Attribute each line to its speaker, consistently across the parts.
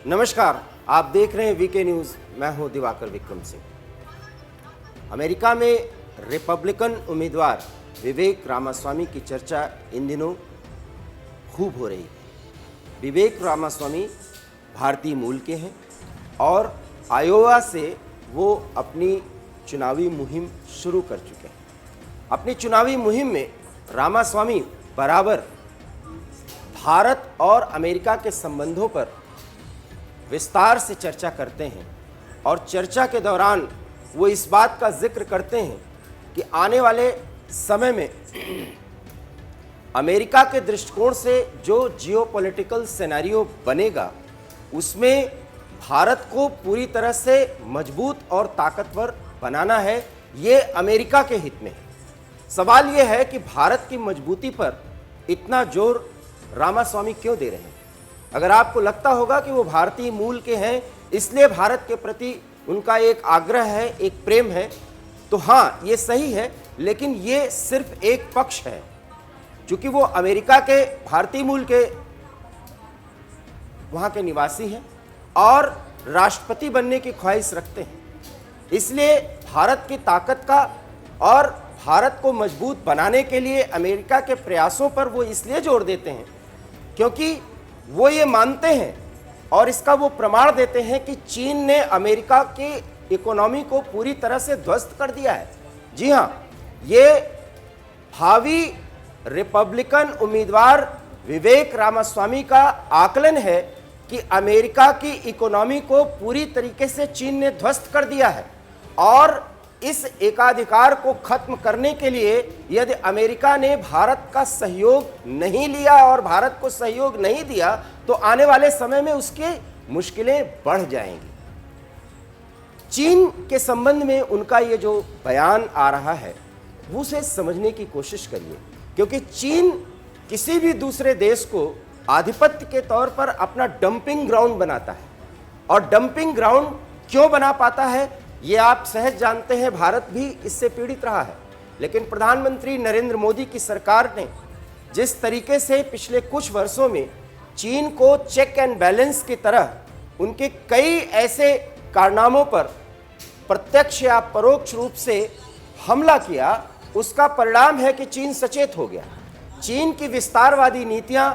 Speaker 1: नमस्कार, आप देख रहे हैं वीके न्यूज़। मैं हूं दिवाकर विक्रम सिंह। अमेरिका में रिपब्लिकन उम्मीदवार विवेक रामास्वामी की चर्चा इन दिनों खूब हो रही है। विवेक रामास्वामी भारतीय मूल के हैं और आयोवा से वो अपनी चुनावी मुहिम शुरू कर चुके हैं। अपनी चुनावी मुहिम में रामास्वामी बराबर भारत और अमेरिका के संबंधों पर विस्तार से चर्चा करते हैं और चर्चा के दौरान वो इस बात का जिक्र करते हैं कि आने वाले समय में अमेरिका के दृष्टिकोण से जो जियोपॉलिटिकल सिनेरियो बनेगा उसमें भारत को पूरी तरह से मजबूत और ताकतवर बनाना है। ये अमेरिका के हित में है। सवाल ये है कि भारत की मजबूती पर इतना जोर रामास्वामी क्यों दे रहे हैं। अगर आपको लगता होगा कि वो भारतीय मूल के हैं इसलिए भारत के प्रति उनका एक आग्रह है, एक प्रेम है, तो हाँ ये सही है, लेकिन ये सिर्फ एक पक्ष है। क्योंकि वो अमेरिका के भारतीय मूल के वहाँ के निवासी हैं और राष्ट्रपति बनने की ख्वाहिश रखते हैं, इसलिए भारत की ताकत का और भारत को मजबूत बनाने के लिए अमेरिका के प्रयासों पर वो इसलिए जोर देते हैं क्योंकि वो ये मानते हैं और इसका वो प्रमाण देते हैं कि चीन ने अमेरिका की इकोनॉमी को पूरी तरह से ध्वस्त कर दिया है। जी हाँ, ये भावी रिपब्लिकन उम्मीदवार विवेक रामास्वामी का आकलन है कि अमेरिका की इकोनॉमी को पूरी तरीके से चीन ने ध्वस्त कर दिया है और इस एकाधिकार को खत्म करने के लिए यदि अमेरिका ने भारत का सहयोग नहीं लिया और भारत को सहयोग नहीं दिया तो आने वाले समय में उसकी मुश्किलें बढ़ जाएंगी। चीन के संबंध में उनका ये जो बयान आ रहा है वो उसे समझने की कोशिश करिए, क्योंकि चीन किसी भी दूसरे देश को आधिपत्य के तौर पर अपना डंपिंग ग्राउंड बनाता है और डंपिंग ग्राउंड क्यों बना पाता है ये आप सहज जानते हैं। भारत भी इससे पीड़ित रहा है, लेकिन प्रधानमंत्री नरेंद्र मोदी की सरकार ने जिस तरीके से पिछले कुछ वर्षों में चीन को चेक एंड बैलेंस की तरह उनके कई ऐसे कारनामों पर प्रत्यक्ष या परोक्ष रूप से हमला किया, उसका परिणाम है कि चीन सचेत हो गया। चीन की विस्तारवादी नीतियां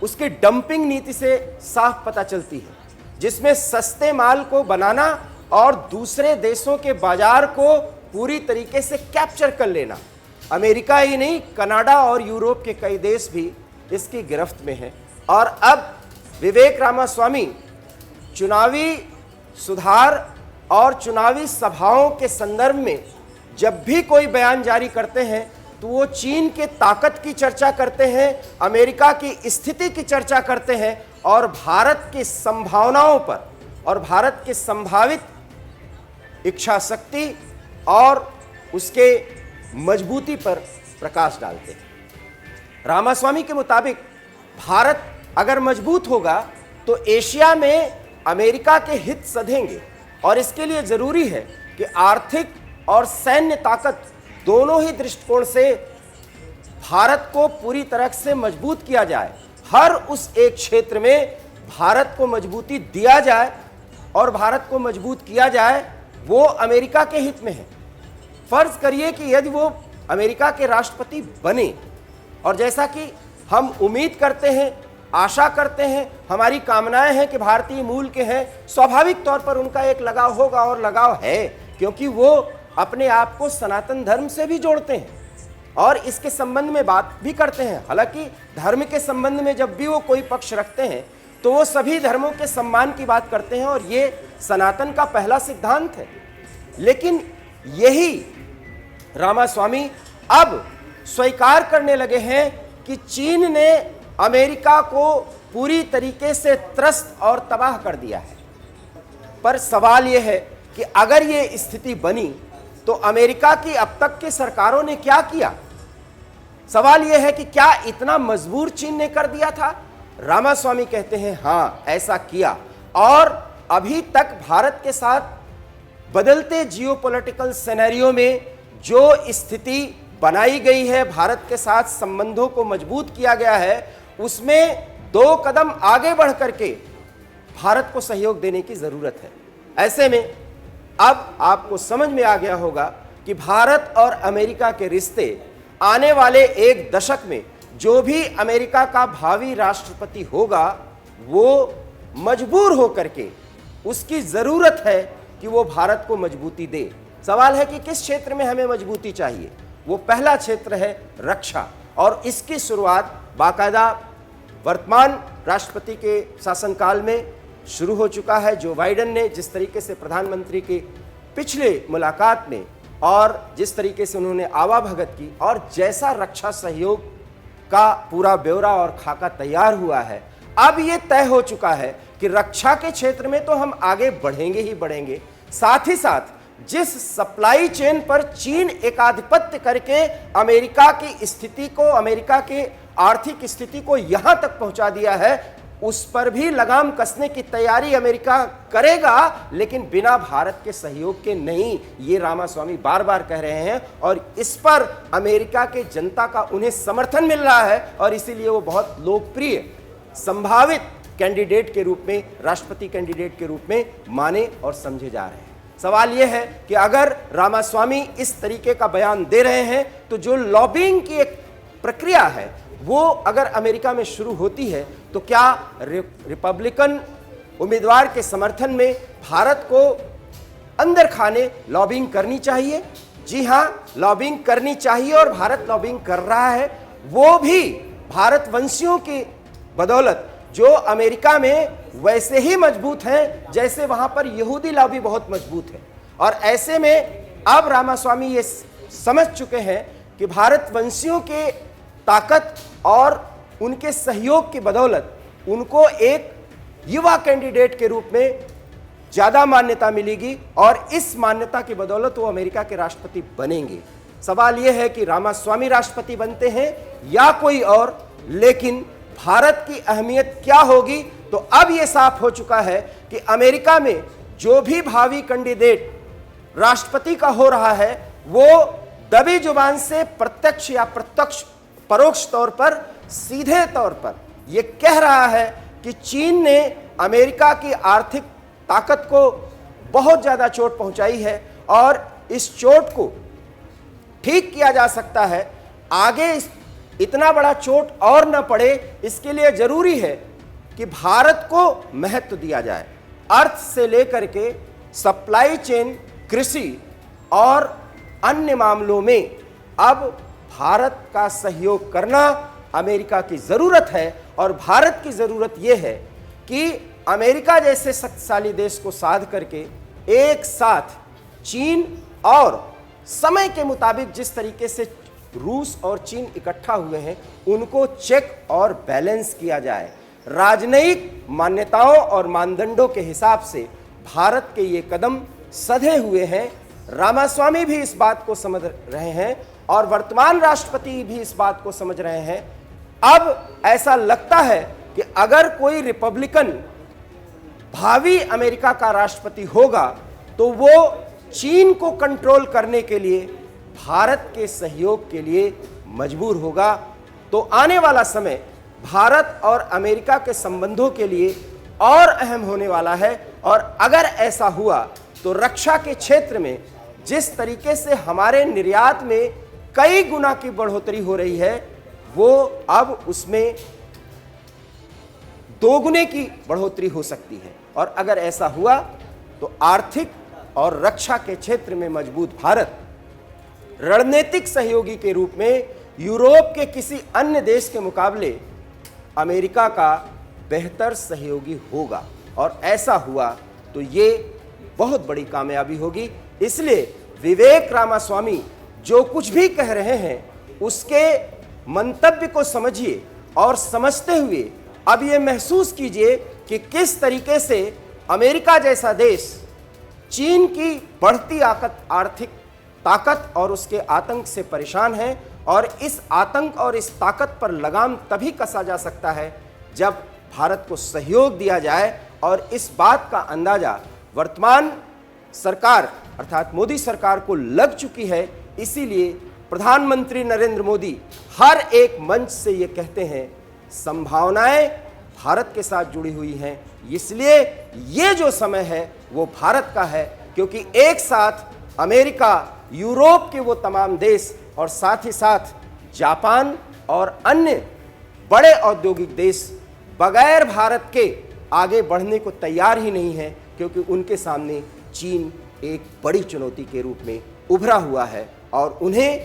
Speaker 1: उसकी डंपिंग नीति से साफ पता चलती है, जिसमें सस्ते माल को बनाना और दूसरे देशों के बाजार को पूरी तरीके से कैप्चर कर लेना। अमेरिका ही नहीं, कनाडा और यूरोप के कई देश भी इसकी गिरफ्त में हैं। और अब विवेक रामास्वामी चुनावी सुधार और चुनावी सभाओं के संदर्भ में जब भी कोई बयान जारी करते हैं तो वो चीन के ताकत की चर्चा करते हैं, अमेरिका की स्थिति की चर्चा करते हैं और भारत की संभावनाओं पर और भारत के संभावित इच्छा शक्ति और उसके मजबूती पर प्रकाश डालते हैं। रामास्वामी के मुताबिक भारत अगर मजबूत होगा तो एशिया में अमेरिका के हित सधेंगे और इसके लिए जरूरी है कि आर्थिक और सैन्य ताकत दोनों ही दृष्टिकोण से भारत को पूरी तरह से मजबूत किया जाए। हर उस एक क्षेत्र में भारत को मजबूती दिया जाए और भारत को मजबूत किया जाए, वो अमेरिका के हित में है। फर्ज करिए कि यदि वो अमेरिका के राष्ट्रपति बने और जैसा कि हम उम्मीद करते हैं, आशा करते हैं, हमारी कामनाएं हैं कि भारतीय मूल के हैं, स्वाभाविक तौर पर उनका एक लगाव होगा और लगाव है, क्योंकि वो अपने आप को सनातन धर्म से भी जोड़ते हैं और इसके संबंध में बात भी करते हैं। हालांकि धर्म के संबंध में जब भी वो कोई पक्ष रखते हैं तो वो सभी धर्मों के सम्मान की बात करते हैं और ये सनातन का पहला सिद्धांत है। लेकिन यही रामास्वामी अब स्वीकार करने लगे हैं कि चीन ने अमेरिका को पूरी तरीके से त्रस्त और तबाह कर दिया है। पर सवाल यह है कि अगर ये स्थिति बनी तो अमेरिका की अब तक की सरकारों ने क्या किया। सवाल यह है कि क्या इतना मजबूर चीन ने कर दिया था। रामास्वामी कहते हैं हाँ ऐसा किया और अभी तक भारत के साथ बदलते जियोपॉलिटिकल सिनेरियो में जो स्थिति बनाई गई है, भारत के साथ संबंधों को मजबूत किया गया है, उसमें 2 कदम आगे बढ़ करके भारत को सहयोग देने की जरूरत है। ऐसे में अब आपको समझ में आ गया होगा कि भारत और अमेरिका के रिश्ते आने वाले एक दशक में जो भी अमेरिका का भावी राष्ट्रपति होगा वो मजबूर होकर के, उसकी जरूरत है कि वो भारत को मजबूती दे। सवाल है कि किस क्षेत्र में हमें मजबूती चाहिए। वो पहला क्षेत्र है रक्षा, और इसकी शुरुआत बाकायदा वर्तमान राष्ट्रपति के शासनकाल में शुरू हो चुका है। जो बाइडेन ने जिस तरीके से प्रधानमंत्री के पिछले मुलाकात में और जिस तरीके से उन्होंने आवाभगत की और जैसा रक्षा सहयोग का पूरा ब्यौरा और खाका तैयार हुआ है, अब ये तय हो चुका है कि रक्षा के क्षेत्र में तो हम आगे बढ़ेंगे ही बढ़ेंगे, साथ ही साथ जिस सप्लाई चेन पर चीन एकाधिपत्य करके अमेरिका की स्थिति को, अमेरिका के आर्थिक स्थिति को यहां तक पहुंचा दिया है, उस पर भी लगाम कसने की तैयारी अमेरिका करेगा, लेकिन बिना भारत के सहयोग के नहीं। ये रामास्वामी बार बार कह रहे हैं और इस पर अमेरिका के जनता का उन्हें समर्थन मिल रहा है और इसीलिए वो बहुत लोकप्रिय संभावित कैंडिडेट के रूप में, राष्ट्रपति कैंडिडेट के रूप में माने और समझे जा रहे हैं। सवाल यह है कि अगर रामास्वामी इस तरीके का बयान दे रहे हैं तो जो लॉबिंग की एक प्रक्रिया है वो अगर अमेरिका में शुरू होती है तो क्या रिपब्लिकन उम्मीदवार के समर्थन में भारत को अंदर खाने लॉबिंग करनी चाहिए? जी हां, लॉबिंग करनी चाहिए और भारत लॉबिंग कर रहा है, वो भी भारतवंशियों की बदौलत जो अमेरिका में वैसे ही मजबूत हैं जैसे वहां पर यहूदी लॉबी बहुत मजबूत है। और ऐसे में अब रामास्वामी ये समझ चुके हैं कि भारतवंशियों के ताकत और उनके सहयोग की बदौलत उनको एक युवा कैंडिडेट के रूप में ज्यादा मान्यता मिलेगी और इस मान्यता की बदौलत वो अमेरिका के राष्ट्रपति बनेंगे। सवाल यह है कि रामास्वामी राष्ट्रपति बनते हैं या कोई और, लेकिन भारत की अहमियत क्या होगी? तो अब यह साफ हो चुका है कि अमेरिका में जो भी भावी कैंडिडेट राष्ट्रपति का हो रहा है वो दबी जुबान से प्रत्यक्ष या परोक्ष तौर पर, सीधे तौर पर यह कह रहा है कि चीन ने अमेरिका की आर्थिक ताकत को बहुत ज्यादा चोट पहुंचाई है और इस चोट को ठीक किया जा सकता है। आगे इतना बड़ा चोट और न पड़े, इसके लिए जरूरी है कि भारत को महत्व दिया जाए। अर्थ से लेकर के सप्लाई चेन, कृषि और अन्य मामलों में अब भारत का सहयोग करना अमेरिका की जरूरत है। और भारत की जरूरत यह है कि अमेरिका जैसे शक्तिशाली देश को साध करके एक साथ चीन और समय के मुताबिक जिस तरीके से रूस और चीन इकट्ठा हुए हैं उनको चेक और बैलेंस किया जाए। राजनयिक मान्यताओं और मानदंडों के हिसाब से भारत के ये कदम सधे हुए हैं। रामास्वामी भी इस बात को समझ रहे हैं और वर्तमान राष्ट्रपति भी इस बात को समझ रहे हैं। अब ऐसा लगता है कि अगर कोई रिपब्लिकन भावी अमेरिका का राष्ट्रपति होगा तो वो चीन को कंट्रोल करने के लिए भारत के सहयोग के लिए मजबूर होगा। तो आने वाला समय भारत और अमेरिका के संबंधों के लिए और अहम होने वाला है। और अगर ऐसा हुआ तो रक्षा के क्षेत्र में जिस तरीके से हमारे निर्यात में कई गुना की बढ़ोतरी हो रही है वो अब उसमें दोगुने की बढ़ोतरी हो सकती है। और अगर ऐसा हुआ तो आर्थिक और रक्षा के क्षेत्र में मजबूत भारत रणनीतिक सहयोगी के रूप में यूरोप के किसी अन्य देश के मुकाबले अमेरिका का बेहतर सहयोगी होगा। और ऐसा हुआ तो ये बहुत बड़ी कामयाबी होगी। इसलिए विवेक रामास्वामी जो कुछ भी कह रहे हैं उसके मंतव्य को समझिए और समझते हुए अब ये महसूस कीजिए कि किस तरीके से अमेरिका जैसा देश चीन की बढ़ती आर्थिक ताकत और उसके आतंक से परेशान है। और इस आतंक और इस ताकत पर लगाम तभी कसा जा सकता है जब भारत को सहयोग दिया जाए। और इस बात का अंदाजा वर्तमान सरकार अर्थात मोदी सरकार को लग चुकी है। इसीलिए प्रधानमंत्री नरेंद्र मोदी हर एक मंच से ये कहते हैं संभावनाएं भारत के साथ जुड़ी हुई हैं। इसलिए ये जो समय है वो भारत का है, क्योंकि एक साथ अमेरिका, यूरोप के वो तमाम देश और साथ ही साथ जापान और अन्य बड़े औद्योगिक देश बगैर भारत के आगे बढ़ने को तैयार ही नहीं है, क्योंकि उनके सामने चीन एक बड़ी चुनौती के रूप में उभरा हुआ है और उन्हें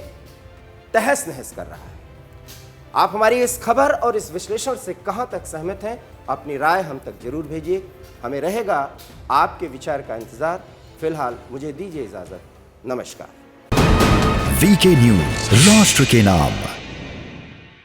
Speaker 1: तहस नहस कर रहा है। आप हमारी इस खबर और इस विश्लेषण से कहां तक सहमत हैं, अपनी राय हम तक जरूर भेजिए। हमें रहेगा आपके विचार का इंतजार। फिलहाल मुझे दीजिए इजाजत। नमस्कार।
Speaker 2: वीके न्यूज, राष्ट्र के नाम।